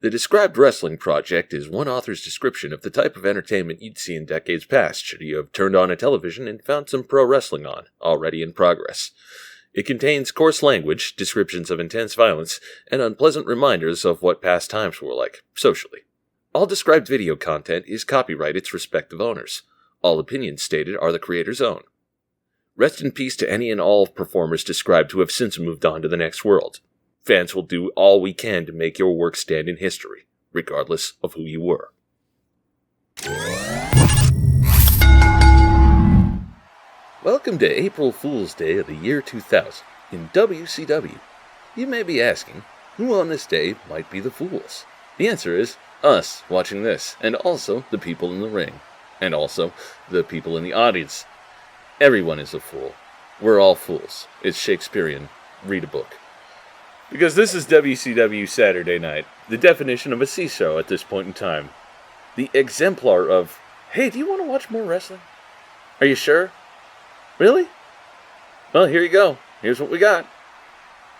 The Described Wrestling Project is one author's description of the type of entertainment you'd see in decades past should you have turned on a television and found some pro wrestling on, already in progress. It contains coarse language, descriptions of intense violence, and unpleasant reminders of what past times were like, socially. All described video content is copyright its respective owners. All opinions stated are the creator's own. Rest in peace to any and all performers described who have since moved on to the next world. Fans will do all we can to make your work stand in history, regardless of who you were. Welcome to April Fool's Day of the year 2000 in WCW. You may be asking, who on this day might be the fools? The answer is us watching this, and also the people in the ring, and also the people in the audience. Everyone is a fool. We're all fools. It's Shakespearean. Read a book. Because this is WCW Saturday Night, the definition of a C-show at this point in time. The exemplar of, hey, do you want to watch more wrestling? Are you sure? Really? Well, here you go. Here's what we got.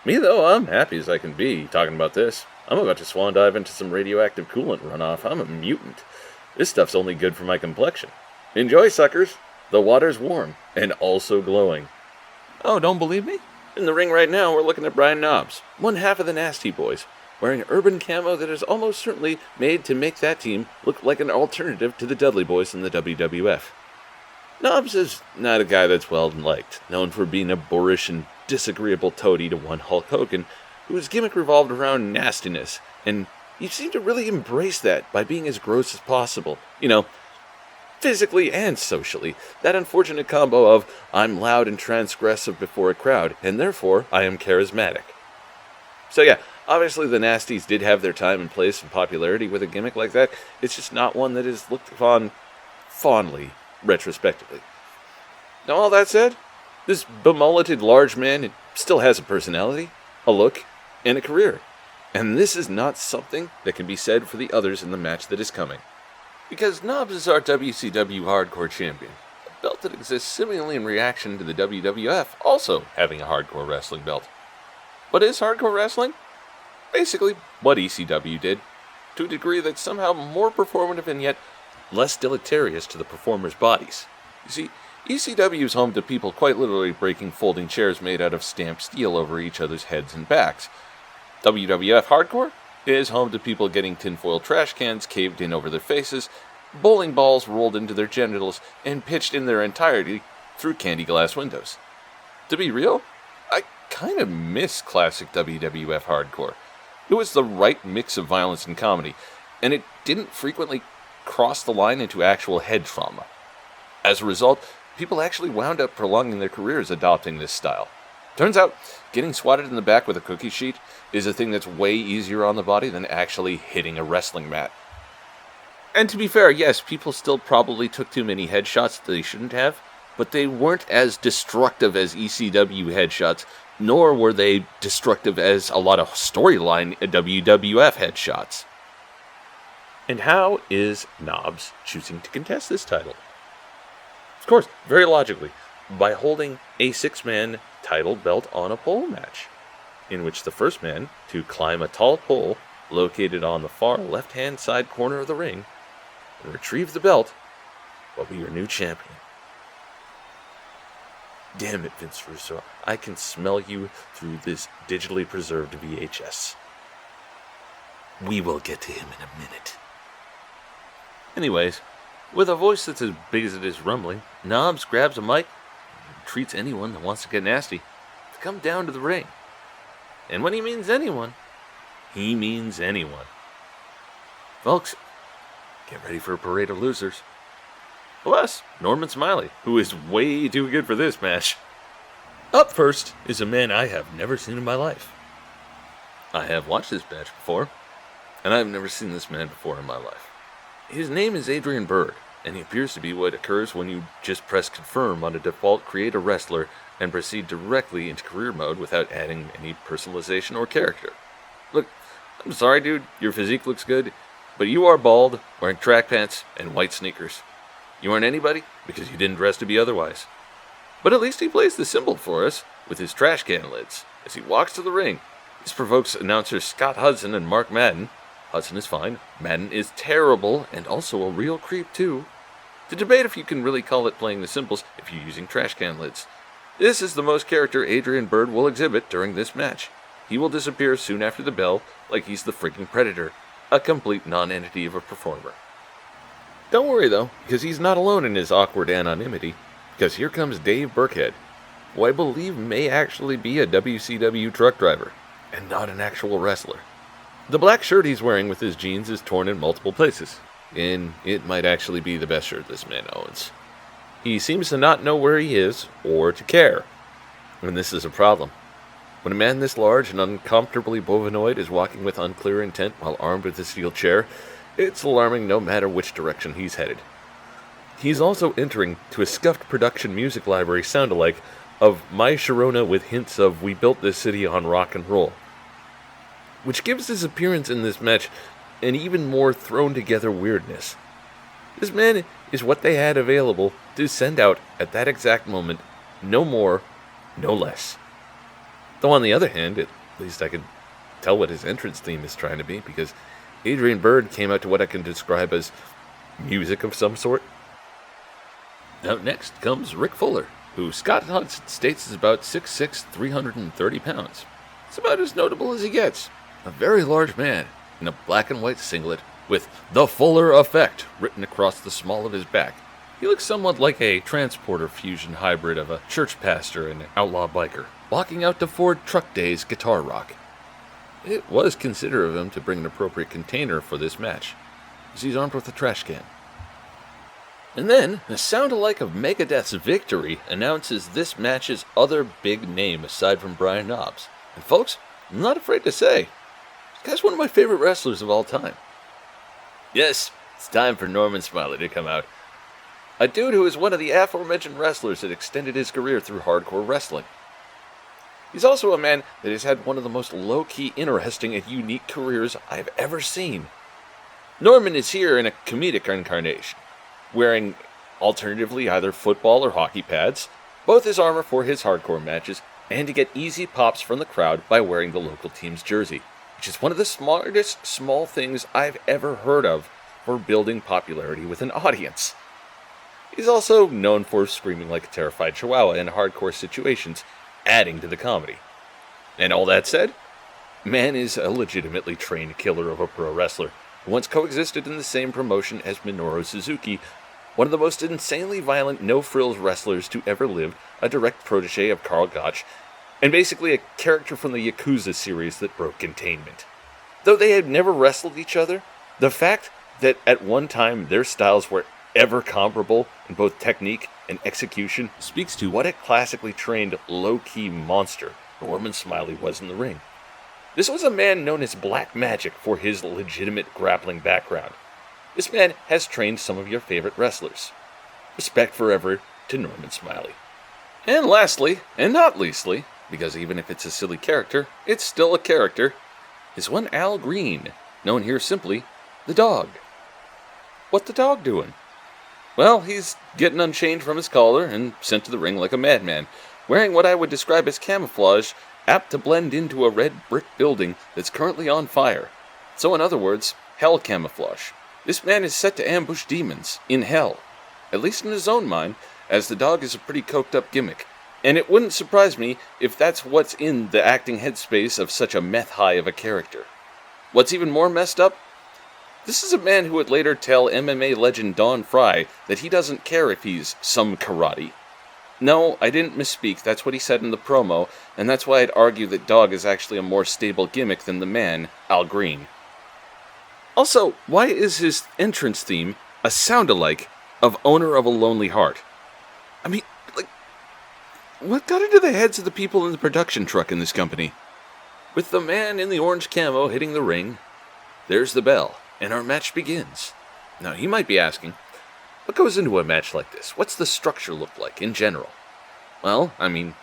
Me, though, I'm happy as I can be talking about this. I'm about to swan dive into some radioactive coolant runoff. I'm a mutant. This stuff's only good for my complexion. Enjoy, suckers. The water's warm and also glowing. Oh, don't believe me? In the ring right now, we're looking at Brian Knobbs, one half of the Nasty Boys, wearing urban camo that is almost certainly made to make that team look like an alternative to the Dudley Boys in the WWF. Knobbs is not a guy that's well liked, known for being a boorish and disagreeable toady to one Hulk Hogan, whose gimmick revolved around nastiness, and you seem to really embrace that by being as gross as possible. You know, physically and socially. That unfortunate combo of, I'm loud and transgressive before a crowd, and therefore I am charismatic. So yeah, obviously the Nasties did have their time and place and popularity with a gimmick like that. It's just not one that is looked upon fondly, retrospectively. Now all that said, this bemulleted large man still has a personality, a look, and a career. And this is not something that can be said for the others in the match that is coming. Because Knobbs is our WCW Hardcore Champion, a belt that exists seemingly in reaction to the WWF also having a Hardcore Wrestling belt. What is Hardcore Wrestling? Basically, what ECW did, to a degree that's somehow more performative and yet less deleterious to the performers' bodies. You see, ECW is home to people quite literally breaking folding chairs made out of stamped steel over each other's heads and backs. WWF Hardcore is home to people getting tinfoil trash cans caved in over their faces, bowling balls rolled into their genitals, and pitched in their entirety through candy glass windows. To be real, I kind of miss classic WWF Hardcore. It was the right mix of violence and comedy, and it didn't frequently cross the line into actual head trauma. As a result, people actually wound up prolonging their careers adopting this style. Turns out, getting swatted in the back with a cookie sheet is a thing that's way easier on the body than actually hitting a wrestling mat. And to be fair, yes, people still probably took too many headshots that they shouldn't have, but they weren't as destructive as ECW headshots, nor were they destructive as a lot of storyline WWF headshots. And how is Knobbs choosing to contest this title? Of course, very logically, by holding a six-man title belt on a pole match, in which the first man to climb a tall pole located on the far left-hand side corner of the ring and retrieve the belt will be your new champion. Damn it, Vince Russo, I can smell you through this digitally preserved VHS. We will get to him in a minute. Anyways, with a voice that's as big as it is rumbling, Knobbs grabs a mic and treats anyone that wants to get nasty to come down to the ring. And when he means anyone, he means anyone. Folks, get ready for a parade of losers. Plus, Norman Smiley, who is way too good for this match. Up first is a man I have never seen in my life. I have watched this match before, and I have never seen this man before in my life. His name is Adrian Berg, and he appears to be what occurs when you just press confirm on a default create a wrestler and proceed directly into career mode without adding any personalization or character. Look, I'm sorry dude, your physique looks good, but you are bald, wearing track pants, and white sneakers. You aren't anybody because you didn't dress to be otherwise. But at least he plays the symbol for us with his trash can lids as he walks to the ring. This provokes announcers Scott Hudson and Mark Madden, Hudson is fine, Madden is terrible, and also a real creep too. To debate if you can really call it playing the simples if you're using trash can lids. This is the most character Adrian Byrd will exhibit during this match. He will disappear soon after the bell like he's the freaking Predator, a complete non-entity of a performer. Don't worry though, because he's not alone in his awkward anonymity, because here comes Dave Burkhead, who I believe may actually be a WCW truck driver, and not an actual wrestler. The black shirt he's wearing with his jeans is torn in multiple places, and it might actually be the best shirt this man owns. He seems to not know where he is, or to care. And this is a problem. When a man this large and uncomfortably bovinoid is walking with unclear intent while armed with a steel chair, it's alarming no matter which direction he's headed. He's also entering to a scuffed production music library sound-alike of My Sharona with hints of We Built This City on Rock and Roll, which gives his appearance in this match an even more thrown-together weirdness. This man is what they had available to send out at that exact moment, no more, no less. Though on the other hand, at least I could tell what his entrance theme is trying to be, because Adrian Byrd came out to what I can describe as music of some sort. Out next comes Rick Fuller, who Scott Hudson states is about 6'6", 330 pounds. It's about as notable as he gets. A very large man in a black and white singlet with "The Fuller Effect" written across the small of his back. He looks somewhat like a transporter fusion hybrid of a church pastor and an outlaw biker, walking out to Ford Truck Day's guitar rock. It was considerate of him to bring an appropriate container for this match, as he's armed with a trash can. And then, the sound-alike of Megadeth's Victory announces this match's other big name aside from Brian Knobbs. And folks, I'm not afraid to say, this guy's one of my favorite wrestlers of all time. Yes, it's time for Norman Smiley to come out. A dude who is one of the aforementioned wrestlers that extended his career through hardcore wrestling. He's also a man that has had one of the most low-key, interesting, and unique careers I've ever seen. Norman is here in a comedic incarnation, wearing alternatively either football or hockey pads, both as armor for his hardcore matches, and to get easy pops from the crowd by wearing the local team's jersey, which is one of the smartest small things I've ever heard of for building popularity with an audience. He's also known for screaming like a terrified chihuahua in hardcore situations, adding to the comedy. And all that said, man is a legitimately trained killer of a pro wrestler, who once coexisted in the same promotion as Minoru Suzuki, one of the most insanely violent no-frills wrestlers to ever live, a direct protege of Karl Gotch, and basically a character from the Yakuza series that broke containment. Though they had never wrestled each other, the fact that at one time their styles were ever comparable in both technique and execution speaks to what a classically trained, low-key monster Norman Smiley was in the ring. This was a man known as Black Magic for his legitimate grappling background. This man has trained some of your favorite wrestlers. Respect forever to Norman Smiley. And lastly, and not leastly, because even if it's a silly character, it's still a character, is one Al Green, known here simply, the dog. What the dog doing? Well, he's getting unchained from his collar and sent to the ring like a madman, wearing what I would describe as camouflage, apt to blend into a red brick building that's currently on fire. So in other words, hell camouflage. This man is set to ambush demons in hell, at least in his own mind, as the dog is a pretty coked up gimmick. And it wouldn't surprise me if that's what's in the acting headspace of such a meth high of a character. What's even more messed up? This is a man who would later tell MMA legend Don Fry that he doesn't care if he's some karate. No, I didn't misspeak, that's what he said in the promo, and that's why I'd argue that Dog is actually a more stable gimmick than the man, Al Green. Also, why is his entrance theme a sound-alike of Owner of a Lonely Heart? I mean, what got into the heads of the people in the production truck in this company? With the man in the orange camo hitting the ring, there's the bell, and our match begins. Now, you might be asking, what goes into a match like this? What's the structure look like in general? Well, I mean,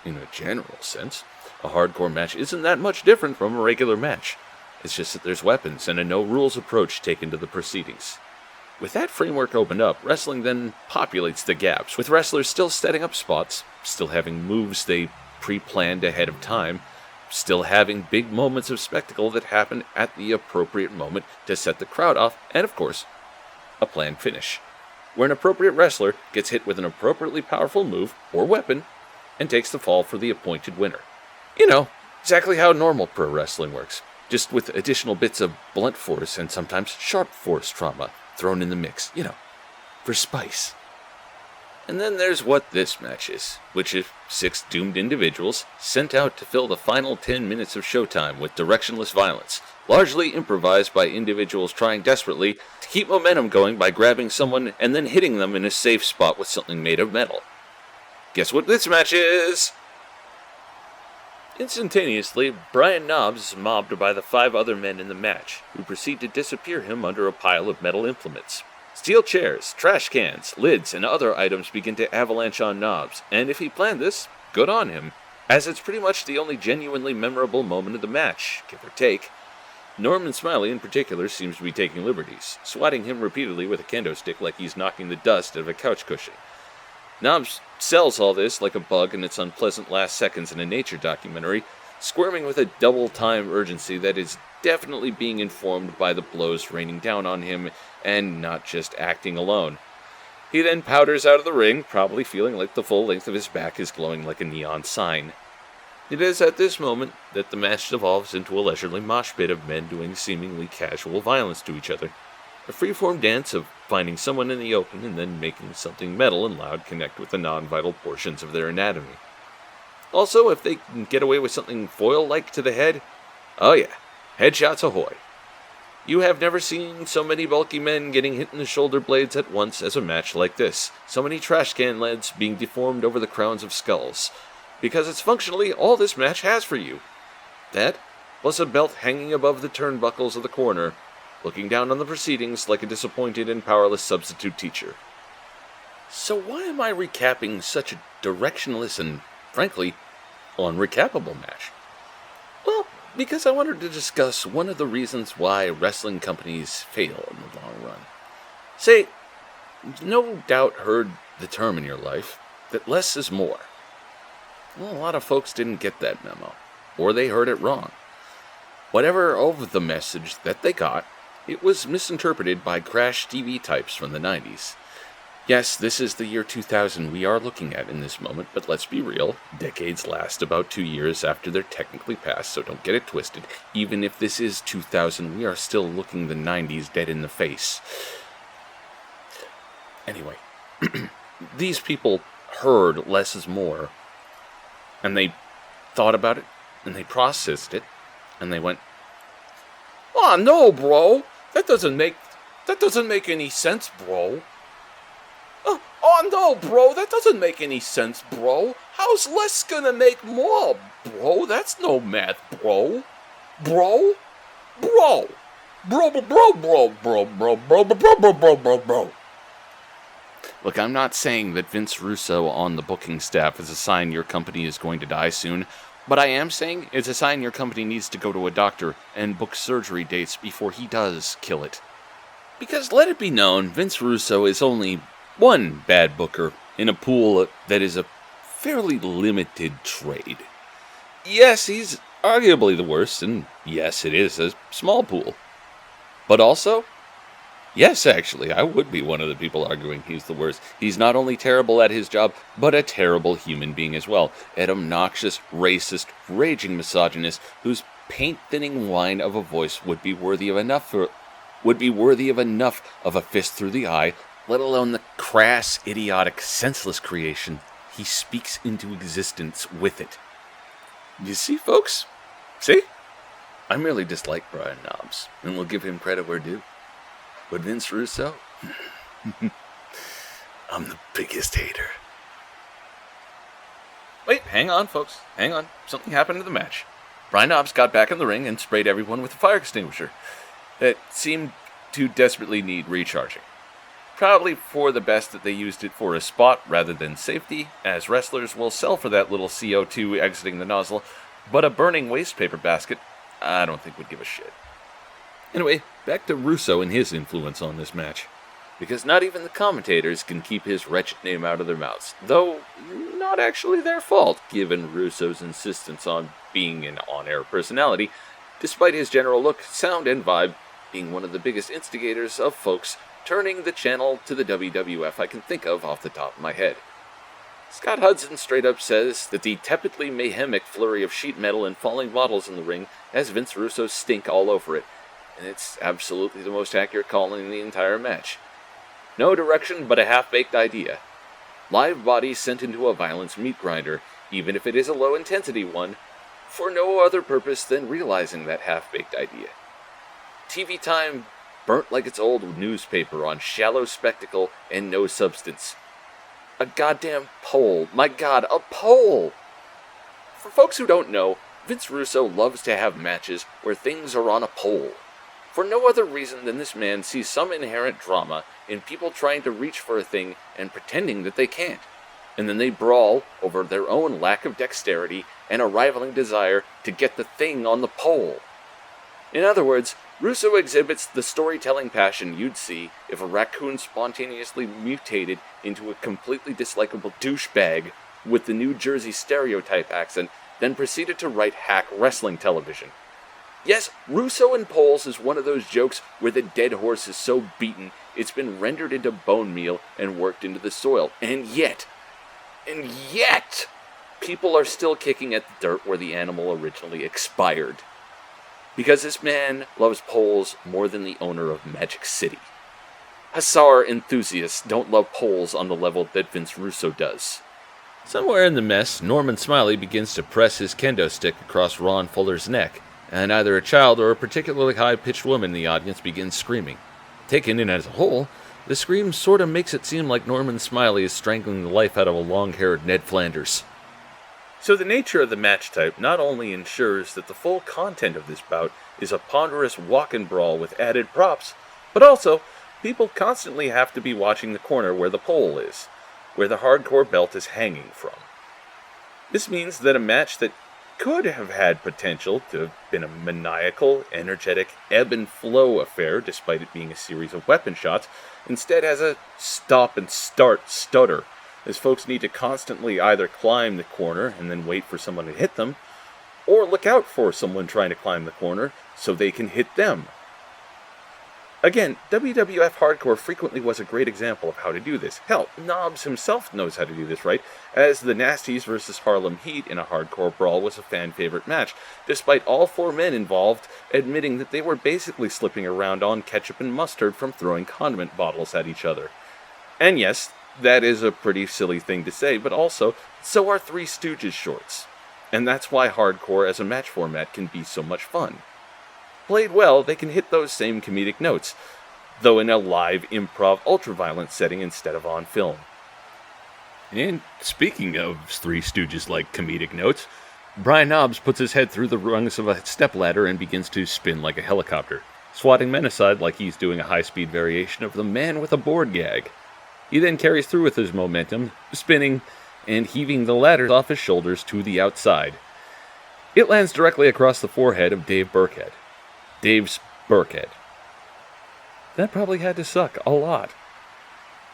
in a general sense, a hardcore match isn't that much different from a regular match. It's just that there's weapons and a no-rules approach taken to the proceedings. With that framework opened up, wrestling then populates the gaps, with wrestlers still setting up spots, still having moves they pre-planned ahead of time, still having big moments of spectacle that happen at the appropriate moment to set the crowd off, and of course, a planned finish, where an appropriate wrestler gets hit with an appropriately powerful move or weapon and takes the fall for the appointed winner. You know, exactly how normal pro wrestling works, just with additional bits of blunt force and sometimes sharp force trauma thrown in the mix, for spice. And then there's what this match is, which is 6 doomed individuals sent out to fill the final 10 minutes of showtime with directionless violence, largely improvised by individuals trying desperately to keep momentum going by grabbing someone and then hitting them in a safe spot with something made of metal. Guess what this match is? Instantaneously, Brian Knobbs is mobbed by the 5 other men in the match, who proceed to disappear him under a pile of metal implements. Steel chairs, trash cans, lids, and other items begin to avalanche on Knobbs, and if he planned this, good on him, as it's pretty much the only genuinely memorable moment of the match, give or take. Norman Smiley in particular seems to be taking liberties, swatting him repeatedly with a kendo stick like he's knocking the dust out of a couch cushion. Knobbs sells all this like a bug in its unpleasant last seconds in a nature documentary, squirming with a double-time urgency that is definitely being informed by the blows raining down on him and not just acting alone. He then powders out of the ring, probably feeling like the full length of his back is glowing like a neon sign. It is at this moment that the match devolves into a leisurely mosh pit of men doing seemingly casual violence to each other. A free-form dance of finding someone in the open and then making something metal and loud connect with the non-vital portions of their anatomy. Also, if they can get away with something foil-like to the head, oh yeah, headshots ahoy. You have never seen so many bulky men getting hit in the shoulder blades at once as a match like this, so many trash can leads being deformed over the crowns of skulls, because it's functionally all this match has for you. That, plus a belt hanging above the turnbuckles of the corner, looking down on the proceedings like a disappointed and powerless substitute teacher. So why am I recapping such a directionless and, frankly, unrecapable match? Well, because I wanted to discuss one of the reasons why wrestling companies fail in the long run. Say, you've no doubt heard the term in your life that less is more. Well, a lot of folks didn't get that memo, or they heard it wrong. Whatever of the message that they got, it was misinterpreted by crash TV types from the 90s. Yes, this is the year 2000 we are looking at in this moment, but let's be real, decades last about 2 years after they're technically passed, so don't get it twisted. Even if this is 2000, we are still looking the 90s dead in the face. Anyway, these people heard less is more, and they thought about it, and they processed it, and they went, "Oh no, bro, that doesn't make any sense, bro. Oh no, bro, that doesn't make any sense, bro. How's less gonna make more, bro? That's no math, bro. Bro? Bro. Bro, bro, bro, bro, bro, bro, bro, bro, bro, bro, bro, bro." Look, I'm not saying that Vince Russo on the booking staff is a sign your company is going to die soon, but I am saying it's a sign your company needs to go to a doctor and book surgery dates before he does kill it. Because let it be known, Vince Russo is only one bad booker in a pool that is a fairly limited trade. Yes, he's arguably the worst, and yes, it is a small pool. But also, yes, actually, I would be one of the people arguing he's the worst. He's not only terrible at his job, but a terrible human being as well. An obnoxious, racist, raging misogynist whose paint-thinning whine of a voice would be worthy of enough of a fist through the eye, let alone the crass, idiotic, senseless creation he speaks into existence with it. You see, folks? See? I merely dislike Brian Knobbs, and will give him credit where due. But Vince Russo? I'm the biggest hater. Wait, hang on, folks. Hang on. Something happened in the match. Brian Knobbs got back in the ring and sprayed everyone with a fire extinguisher that seemed to desperately need recharging. Probably for the best that they used it for a spot rather than safety, as wrestlers will sell for that little CO2 exiting the nozzle, but a burning waste paper basket, I don't think would give a shit. Anyway, back to Russo and his influence on this match. because not even the commentators can keep his wretched name out of their mouths, though not actually their fault, given Russo's insistence on being an on-air personality, despite his general look, sound, and vibe being one of the biggest instigators of folks turning the channel to the WWF I can think of off the top of my head. Scott Hudson straight up says that the tepidly mayhemic flurry of sheet metal and falling bottles in the ring has Vince Russo's stink all over it, and it's absolutely the most accurate call in the entire match. No direction but a half-baked idea. Live bodies sent into a violence meat grinder, even if it is a low-intensity one, for no other purpose than realizing that half-baked idea. TV time burnt like its old newspaper on shallow spectacle and no substance. A goddamn pole. My god, a pole! For folks who don't know, Vince Russo loves to have matches where things are on a pole. For no other reason than this man sees some inherent drama in people trying to reach for a thing and pretending that they can't. And then they brawl over their own lack of dexterity and a rivaling desire to get the thing on the pole. In other words, Russo exhibits the storytelling passion you'd see if a raccoon spontaneously mutated into a completely dislikable douchebag with the New Jersey stereotype accent, then proceeded to write hack wrestling television. Yes, Russo in Poles is one of those jokes where the dead horse is so beaten it's been rendered into bone meal and worked into the soil. And yet, people are still kicking at the dirt where the animal originally expired. Because this man loves Poles more than the owner of Magic City. Hussar enthusiasts don't love Poles on the level that Vince Russo does. Somewhere in the mess, Norman Smiley begins to press his kendo stick across Ron Fuller's neck, and either a child or a particularly high-pitched woman in the audience begins screaming. Taken in as a whole, the scream sort of makes it seem like Norman Smiley is strangling the life out of a long-haired Ned Flanders. So the nature of the match type not only ensures that the full content of this bout is a ponderous walk-and brawl with added props, but also people constantly have to be watching the corner where the pole is, where the hardcore belt is hanging from. This means that a match that could have had potential to have been a maniacal, energetic, ebb and flow affair despite it being a series of weapon shots, instead has a stop and start stutter, as folks need to constantly either climb the corner and then wait for someone to hit them, or look out for someone trying to climb the corner so they can hit them. Again, WWF Hardcore frequently was a great example of how to do this. Hell, Knobbs himself knows how to do this right, as the Nasties vs. Harlem Heat in a hardcore brawl was a fan-favorite match, despite all four men involved admitting that they were basically slipping around on ketchup and mustard from throwing condiment bottles at each other. And yes, that is a pretty silly thing to say, but also, so are Three Stooges shorts. And that's why hardcore as a match format can be so much fun. Played well, they can hit those same comedic notes, though in a live improv ultraviolence setting instead of on film. And speaking of Three Stooges-like comedic notes, Brian Knobbs puts his head through the rungs of a stepladder and begins to spin like a helicopter, swatting men aside like he's doing a high-speed variation of the Man with a Board gag. He then carries through with his momentum, spinning and heaving the ladder off his shoulders to the outside. It lands directly across the forehead of Dave Burkhead. Dave's Burkhead. That probably had to suck a lot.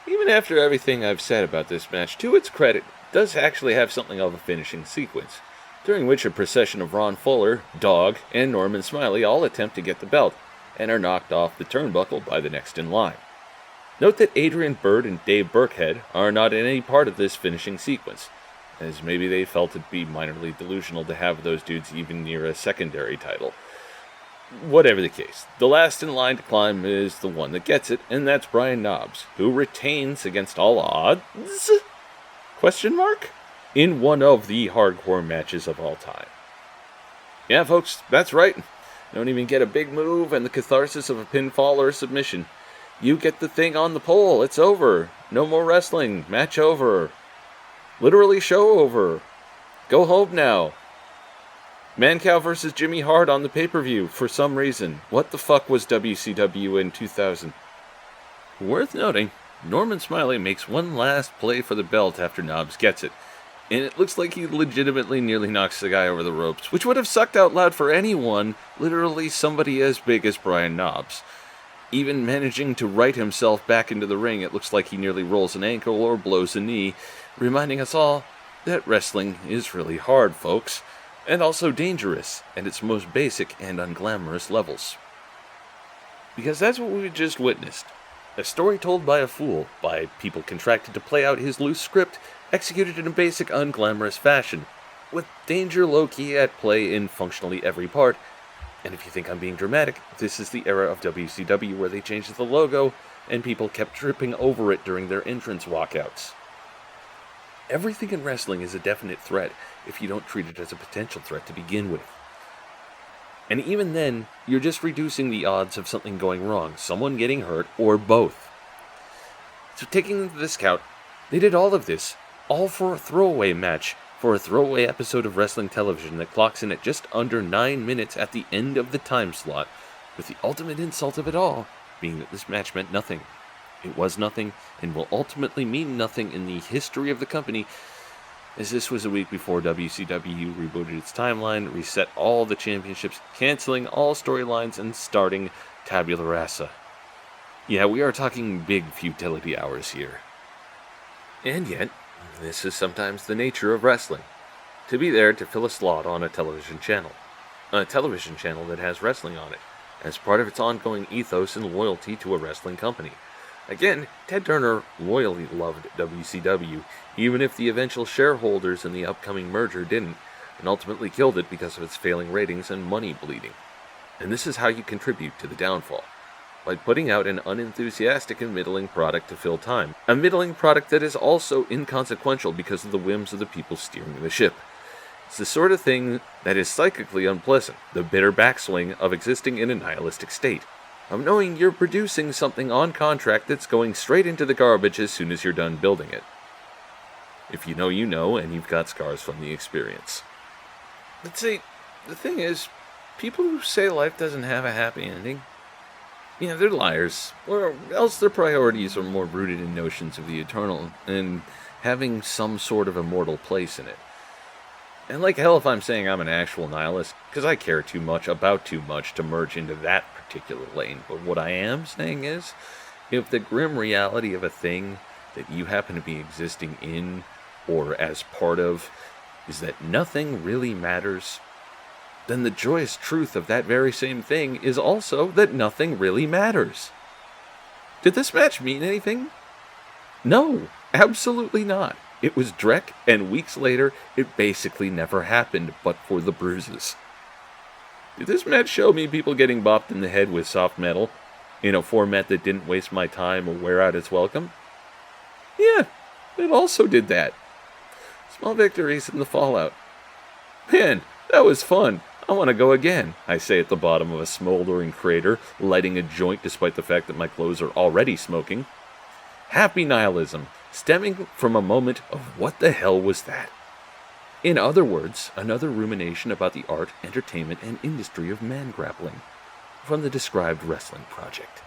Even after everything I've said about this match, to its credit, it does actually have something of a finishing sequence, during which a procession of Ron Fuller, Dog, and Norman Smiley all attempt to get the belt, and are knocked off the turnbuckle by the next in line. Note that Adrian Byrd and Dave Burkhead are not in any part of this finishing sequence, as maybe they felt it'd be minorly delusional to have those dudes even near a secondary title. Whatever the case, the last in line to climb is the one that gets it, and that's Brian Knobbs, who retains against all odds? Question mark? In one of the hardcore matches of all time. Yeah, folks, that's right. Don't even get a big move and the catharsis of a pinfall or a submission. You get the thing on the pole, it's over. No more wrestling, match over. Literally show over. Go home now. Mancow vs. Jimmy Hart on the pay-per-view for some reason. What the fuck was WCW in 2000? Worth noting, Norman Smiley makes one last play for the belt after Knobbs gets it, and it looks like he legitimately nearly knocks the guy over the ropes, which would have sucked out loud for anyone, literally somebody as big as Brian Knobbs. even managing to right himself back into the ring. It looks like he nearly rolls an ankle or blows a knee, reminding us all that wrestling is really hard, folks, and also dangerous at its most basic and unglamorous levels. Because that's what we just witnessed. A story told by a fool, by people contracted to play out his loose script, executed in a basic, unglamorous fashion, with danger low-key at play in functionally every part. And if you think I'm being dramatic, this is the era of WCW where they changed the logo, and people kept tripping over it during their entrance walkouts. Everything in wrestling is a definite threat if you don't treat it as a potential threat to begin with. And even then, you're just reducing the odds of something going wrong, someone getting hurt, or both. So taking into this account, they did all of this, all for a throwaway match, for a throwaway episode of wrestling television that clocks in at just under 9 minutes at the end of the time slot, with the ultimate insult of it all being that this match meant nothing. It was nothing, and will ultimately mean nothing in the history of the company, as this was a week before WCW rebooted its timeline, reset all the championships, canceling all storylines, and starting tabula rasa. Yeah, we are talking big futility hours here. And yet, this is sometimes the nature of wrestling. To be there to fill a slot on a television channel. A television channel that has wrestling on it, as part of its ongoing ethos and loyalty to a wrestling company. Again, Ted Turner loyally loved WCW, even if the eventual shareholders in the upcoming merger didn't, and ultimately killed it because of its failing ratings and money bleeding. And this is how you contribute to the downfall. By putting out an unenthusiastic and middling product to fill time. A middling product that is also inconsequential because of the whims of the people steering the ship. It's the sort of thing that is psychically unpleasant, the bitter backswing of existing in a nihilistic state. Of knowing you're producing something on contract that's going straight into the garbage as soon as you're done building it. If you know, and you've got scars from the experience. But see, the thing is, people who say life doesn't have a happy ending, they're liars, or else their priorities are more rooted in notions of the eternal, and having some sort of immortal place in it. And like hell if I'm saying I'm an actual nihilist, because I care too much about too much to merge into that particular lane. But what I am saying is, if the grim reality of a thing that you happen to be existing in, or as part of, is that nothing really matters, then the joyous truth of that very same thing is also that nothing really matters. Did this match mean anything? No, absolutely not. It was dreck, and weeks later, it basically never happened but for the bruises. Did this match show me people getting bopped in the head with soft metal, in a format that didn't waste my time or wear out its welcome? Yeah, it also did that. Small victories in the fallout. Man, that was fun. I want to go again, I say at the bottom of a smoldering crater, lighting a joint despite the fact that my clothes are already smoking. Happy nihilism, stemming from a moment of what the hell was that? In other words, another rumination about the art, entertainment, and industry of man grappling from the described wrestling project.